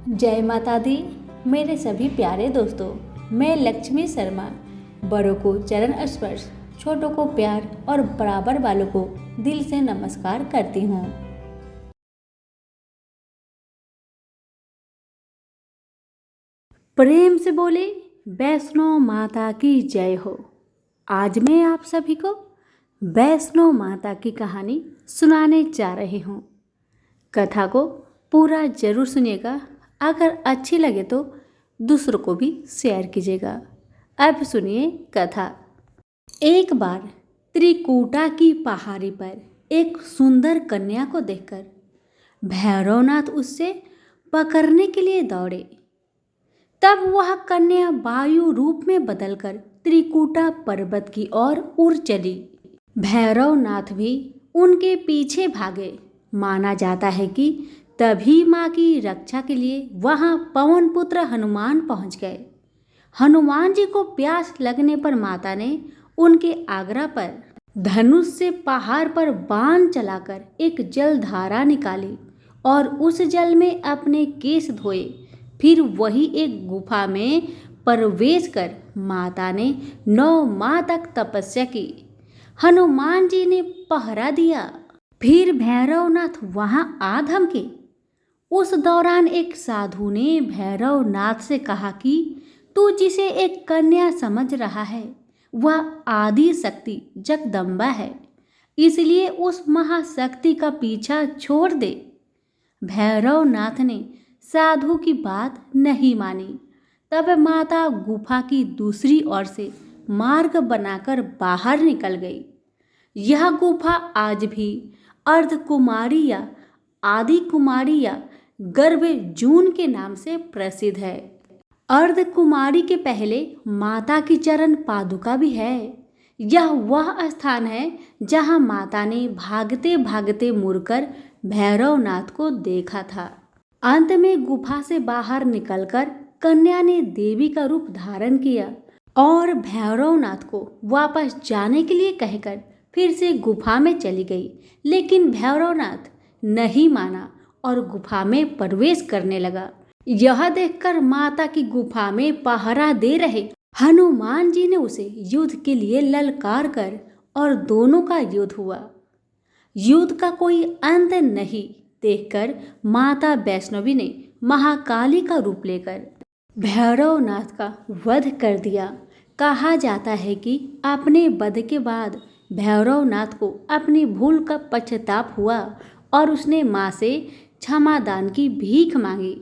जय माता दी। मेरे सभी प्यारे दोस्तों, मैं लक्ष्मी शर्मा बड़ों को चरण स्पर्श, छोटों को प्यार और बराबर वालों को दिल से नमस्कार करती हूँ। प्रेम से बोले वैष्णो माता की जय हो। आज मैं आप सभी को वैष्णो माता की कहानी सुनाने जा रही हूँ। कथा को पूरा जरूर सुनिएगा। अगर अच्छी लगे तो दूसरों को भी शेयर कीजिएगा। अब सुनिए कथा। एक बार त्रिकूटा की पहाड़ी पर एक सुंदर कन्या को देखकर भैरवनाथ उससे पकड़ने के लिए दौड़े। तब वह कन्या वायु रूप में बदलकर त्रिकूटा पर्वत की ओर उड़ चली। भैरवनाथ भी उनके पीछे भागे। माना जाता है कि तभी माँ की रक्षा के लिए वहां पवन पुत्र हनुमान पहुंच गए। हनुमान जी को प्यास लगने पर माता ने उनके आग्रह पर धनुष से पहाड़ पर बाण चलाकर एक जलधारा निकाली और उस जल में अपने केश धोए। फिर वही एक गुफा में प्रवेश कर माता ने 9 माह तक तपस्या की। हनुमान जी ने पहरा दिया। फिर भैरवनाथ वहां आ धमके। उस दौरान एक साधु ने भैरवनाथ से कहा कि तू जिसे एक कन्या समझ रहा है वह आदि शक्ति जगदम्बा है, इसलिए उस महाशक्ति का पीछा छोड़ दे। भैरवनाथ ने साधु की बात नहीं मानी। तब माता गुफा की दूसरी ओर से मार्ग बनाकर बाहर निकल गई। यह गुफा आज भी अर्धकुमारी या आदि कुमारी या गर्भ जून के नाम से प्रसिद्ध है। अर्धकुमारी के पहले माता की चरण पादुका भी है। यह वह स्थान है जहां माता ने भागते भागते मुड़कर भैरवनाथ को देखा था। अंत में गुफा से बाहर निकलकर कन्या ने देवी का रूप धारण किया और भैरवनाथ को वापस जाने के लिए कहकर फिर से गुफा में चली गई। लेकिन भैरवनाथ नहीं माना और गुफा में प्रवेश करने लगा। यह देखकर माता की गुफा में पहरा दे रहे हनुमान जी ने उसे युद्ध के लिए ललकार कर और दोनों का युद्ध हुआ। युद्ध का कोई अंत नहीं देखकर माता वैष्णवी ने महाकाली का रूप लेकर भैरवनाथ का वध कर दिया। कहा जाता है कि अपने वध के बाद भैरवनाथ को अपनी भूल का पश्चाताप हुआ और उसने माँ से क्षमादान की भीख मांगी।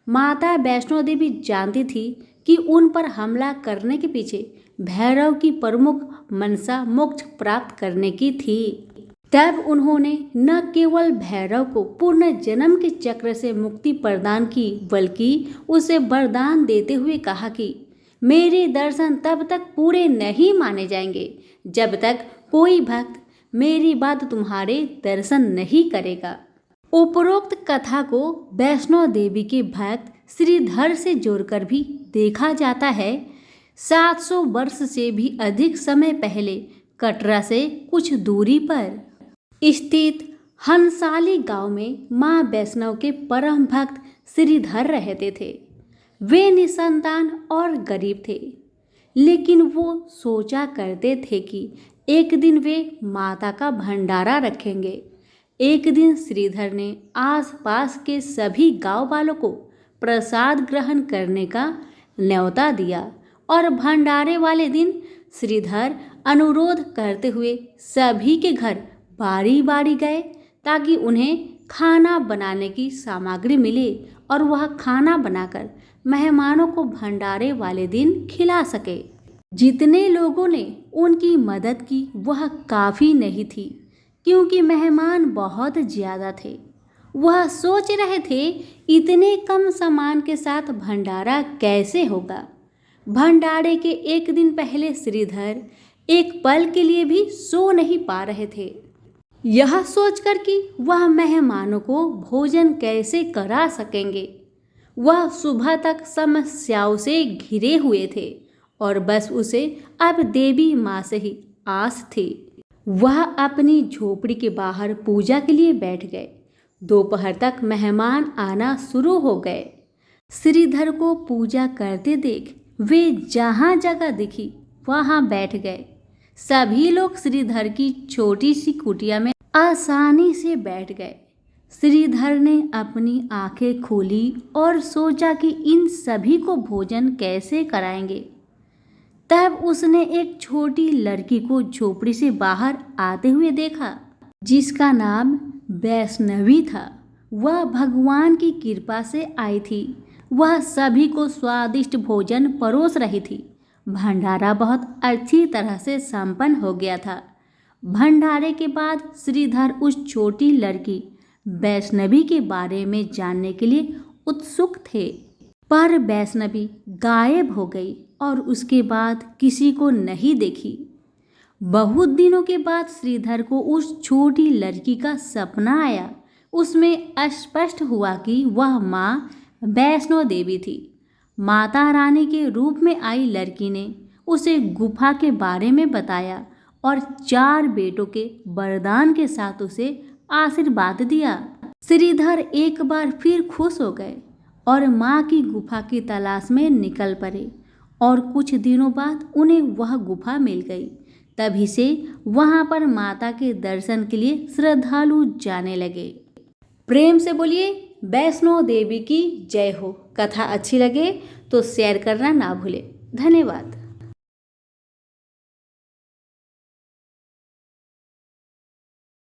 माता वैष्णो देवी जानती थी कि उन पर हमला करने के पीछे भैरव की प्रमुख मनसा मोक्ष प्राप्त करने की थी। तब उन्होंने न केवल भैरव को पूर्ण जन्म के चक्र से मुक्ति प्रदान की बल्कि उसे वरदान देते हुए कहा कि मेरे दर्शन तब तक पूरे नहीं माने जाएंगे जब तक कोई भक्त मेरी बात तुम्हारे दर्शन नहीं करेगा। उपरोक्त कथा को वैष्णो देवी के भक्त श्रीधर से जोड़कर भी देखा जाता है। 700 वर्ष से भी अधिक समय पहले कटरा से कुछ दूरी पर स्थित हंसाली गांव में मां वैष्णव के परम भक्त श्रीधर रहते थे। वे निसंतान और गरीब थे, लेकिन वो सोचा करते थे कि एक दिन वे माता का भंडारा रखेंगे। एक दिन श्रीधर ने आसपास के सभी गांव वालों को प्रसाद ग्रहण करने का न्योता दिया और भंडारे वाले दिन श्रीधर अनुरोध करते हुए सभी के घर बारी बारी गए ताकि उन्हें खाना बनाने की सामग्री मिले और वह खाना बनाकर मेहमानों को भंडारे वाले दिन खिला सके। जितने लोगों ने उनकी मदद की वह काफ़ी नहीं थी, क्योंकि मेहमान बहुत ज़्यादा थे। वह सोच रहे थे इतने कम सामान के साथ भंडारा कैसे होगा। भंडारे के एक दिन पहले श्रीधर एक पल के लिए भी सो नहीं पा रहे थे। यह सोचकर कि वह मेहमानों को भोजन कैसे करा सकेंगे। वह सुबह तक समस्याओं से घिरे हुए थे और बस उसे अब देवी माँ से ही आस थी। वह अपनी झोपड़ी के बाहर पूजा के लिए बैठ गए। दोपहर तक मेहमान आना शुरू हो गए। श्रीधर को पूजा करते देख वे जहाँ जगह दिखी वहाँ बैठ गए। सभी लोग श्रीधर की छोटी सी कुटिया में आसानी से बैठ गए। श्रीधर ने अपनी आंखें खोली और सोचा कि इन सभी को भोजन कैसे कराएंगे। तब उसने एक छोटी लड़की को झोपड़ी से बाहर आते हुए देखा, जिसका नाम वैष्णवी था। वह भगवान की कृपा से आई थी। वह सभी को स्वादिष्ट भोजन परोस रही थी। भंडारा बहुत अच्छी तरह से संपन्न हो गया था। भंडारे के बाद श्रीधर उस छोटी लड़की वैष्णवी के बारे में जानने के लिए उत्सुक थे, पर वैष्णवी गायब हो गई और उसके बाद किसी को नहीं देखी। बहुत दिनों के बाद श्रीधर को उस छोटी लड़की का सपना आया। उसमें स्पष्ट हुआ कि वह माँ वैष्णो देवी थी। माता रानी के रूप में आई लड़की ने उसे गुफा के बारे में बताया और 4 बेटों के वरदान के साथ उसे आशीर्वाद दिया। श्रीधर एक बार फिर खुश हो गए और माँ की गुफा की तलाश में निकल पड़े और कुछ दिनों बाद उन्हें वह गुफा मिल गई। तभी से वहाँ पर माता के दर्शन के लिए श्रद्धालु जाने लगे। प्रेम से बोलिए वैष्णो देवी की जय हो। कथा अच्छी लगे तो शेयर करना ना भूलें। धन्यवाद।